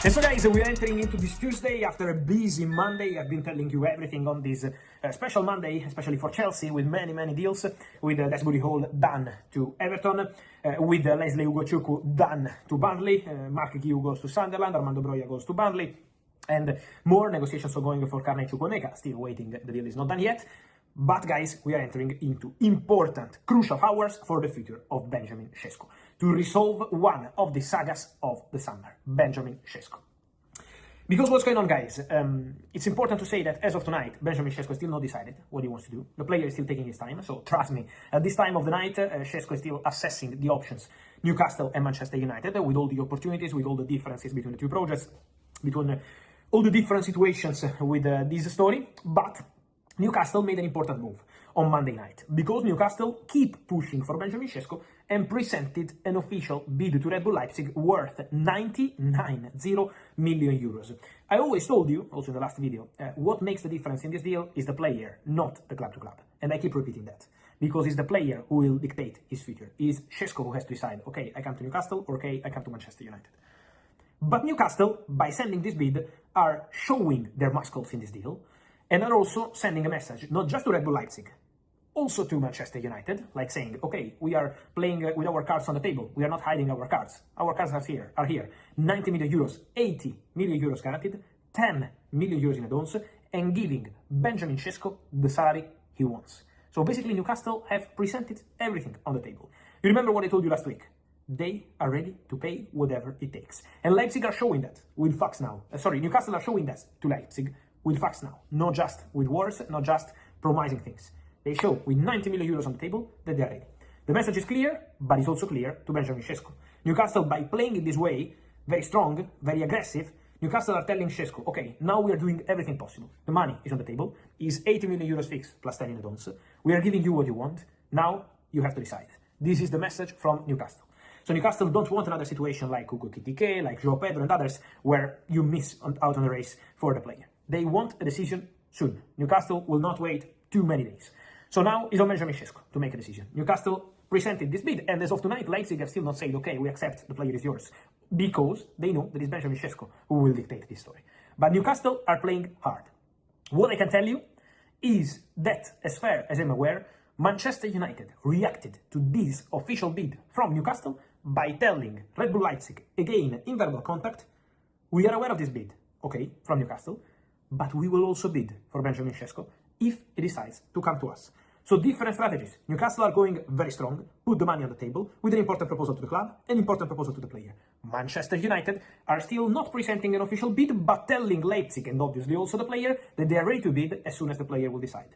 And so guys, we're entering into this Tuesday after a busy Monday. I've been telling you everything on this special Monday, especially for Chelsea, with many deals, with Desbury Hall done to Everton, with Leslie Ugochukwu done to Burnley, Mark Guiu goes to Sunderland, Armando Broja goes to Burnley, and more negotiations are going for Carney Chukwuemeka. Still waiting, the deal is not done yet. But guys, we are entering into important, crucial hours for the future of Benjamin Sesko, to resolve one of the sagas of the summer, Benjamin Sesko. Because what's going on, guys? It's important to say that as of tonight, Benjamin Sesko is still not decided what he wants to do. The player is still taking his time, so trust me, at this time of the night, Sesko is still assessing the options. Newcastle and Manchester United, with all the opportunities, with all the differences between the two projects, between all the different situations with this story, but Newcastle made an important move on Monday night, because Newcastle keep pushing for Benjamin Sesko and presented an official bid to Red Bull Leipzig worth 90 million euros. I always told you, also in the last video, what makes the difference in this deal is the player, not the club to club. And I keep repeating that, because it's the player who will dictate his future. It's Sesko who has to decide, okay, I come to Newcastle, or okay, I come to Manchester United. But Newcastle, by sending this bid, are showing their muscles in this deal, and are also sending a message, not just to Red Bull Leipzig, also to Manchester United, like saying, okay, we are playing with our cards on the table. We are not hiding our cards. Our cards are here. 90 million euros, 80 million euros guaranteed, 10 million euros in advance, and giving Benjamin Sesko the salary he wants. So basically, Newcastle have presented everything on the table. You remember what I told you last week? They are ready to pay whatever it takes. And Leipzig are showing that with facts now. Newcastle are showing that to Leipzig with facts now. Not just with words, not just promising things. They show with 90 million euros on the table that they are ready. The message is clear, but it's also clear to Benjamin Sesko. Newcastle, by playing in this way, very strong, very aggressive, Newcastle are telling Sesko, okay, now we are doing everything possible. The money is on the table, is 80 million euros fixed plus 10 in advance. We are giving you what you want. Now you have to decide. This is the message from Newcastle. So Newcastle don't want another situation like Hugo Kitike, like João Pedro and others, where you miss out on the race for the player. They want a decision soon. Newcastle will not wait too many days. So now it's on Benjamin Sesko to make a decision. Newcastle presented this bid, and as of tonight, Leipzig have still not said, okay, we accept, the player is yours, because they know that it's Benjamin Sesko who will dictate this story. But Newcastle are playing hard. What I can tell you is that, as far as I'm aware, Manchester United reacted to this official bid from Newcastle by telling Red Bull Leipzig, again, in verbal contact, we are aware of this bid, okay, from Newcastle, but we will also bid for Benjamin Sesko if he decides to come to us. So different strategies. Newcastle are going very strong, put the money on the table, with an important proposal to the club, an important proposal to the player. Manchester United are still not presenting an official bid, but telling Leipzig, and obviously also the player, that they are ready to bid as soon as the player will decide.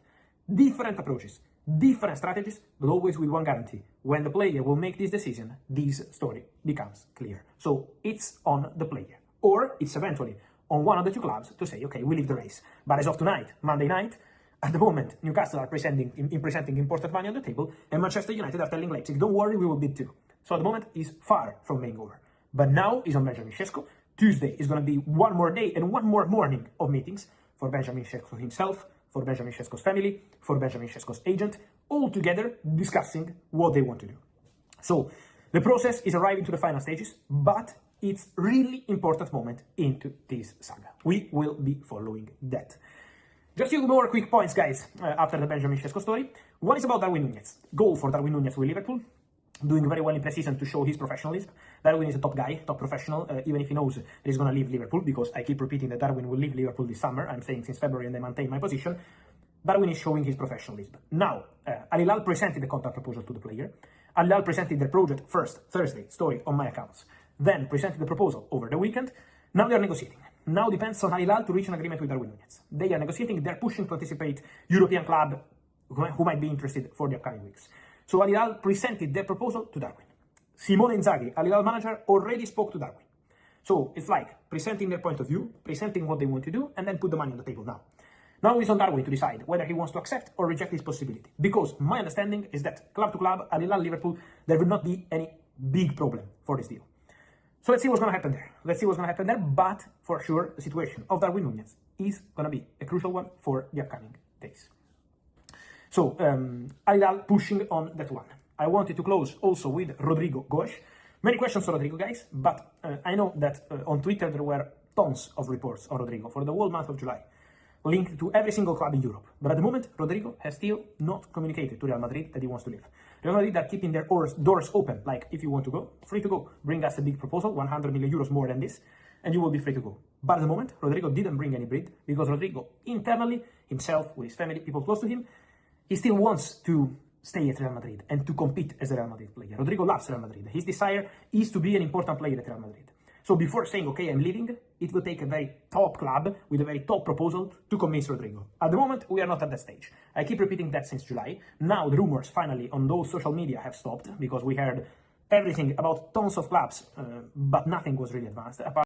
Different approaches, different strategies, but always with one guarantee. When the player will make this decision, this story becomes clear. So it's on the player. Or it's eventually on one of the two clubs to say, okay, we leave the race. But as of tonight, Monday night, at the moment, Newcastle are presenting important money on the table, and Manchester United are telling Leipzig, don't worry, we will bid too. So at the moment, is far from being over. But now is on Benjamin Sesko. Tuesday is going to be one more day and one more morning of meetings for Benjamin Sesko himself, for Benjamin Sesko's family, for Benjamin Sesko's agent, all together discussing what they want to do. So the process is arriving to the final stages, but it's really important moment into this saga. We will be following that. Just a few more quick points, guys, after the Benjamin Sesko story. One is about Darwin Núñez. Goal for Darwin Núñez with Liverpool. Doing very well in pre-season to show his professionalism. Darwin is a top guy, top professional, even if he knows that he's going to leave Liverpool, because I keep repeating that Darwin will leave Liverpool this summer. I'm saying since February, and I maintain my position. Darwin is showing his professionalism. Now, Al Hilal presented the contract proposal to the player. Al Hilal presented their project first, Thursday, story on my accounts. Then presented the proposal over the weekend. Now they are negotiating. Now depends on Al Hilal to reach an agreement with Darwin Núñez. They are negotiating, they're pushing to anticipate European club who might be interested for the upcoming weeks. So Al Hilal presented their proposal to Darwin. Simone Inzaghi, Al Hilal manager, already spoke to Darwin. So it's like presenting their point of view, presenting what they want to do, and then put the money on the table now. Now it's on Darwin to decide whether he wants to accept or reject this possibility. Because my understanding is that club to club, Al Hilal, Liverpool, there will not be any big problem for this deal. So let's see what's going to happen there. But for sure, the situation of Darwin Núñez is going to be a crucial one for the upcoming days. So, Al Hilal pushing on that one. I wanted to close also with Rodrigo Goes, Many questions for Rodrigo, guys, but I know that on Twitter there were tons of reports on Rodrigo for the whole month of July, linked to every single club in Europe. But at the moment, Rodrigo has still not communicated to Real Madrid that he wants to leave. Real Madrid are keeping their doors open, like, if you want to go, free to go. Bring us a big proposal, 100 million euros more than this, and you will be free to go. But at the moment, Rodrigo didn't bring any bid, because Rodrigo, internally, himself, with his family, people close to him, he still wants to stay at Real Madrid and to compete as a Real Madrid player. Rodrigo loves Real Madrid. His desire is to be an important player at Real Madrid. So before saying, okay, I'm leaving, it will take a very top club with a very top proposal to convince Rodrigo. At the moment, we are not at that stage. I keep repeating that since July. Now the rumors finally on those social media have stopped, because we heard everything about tons of clubs, but nothing was really advanced.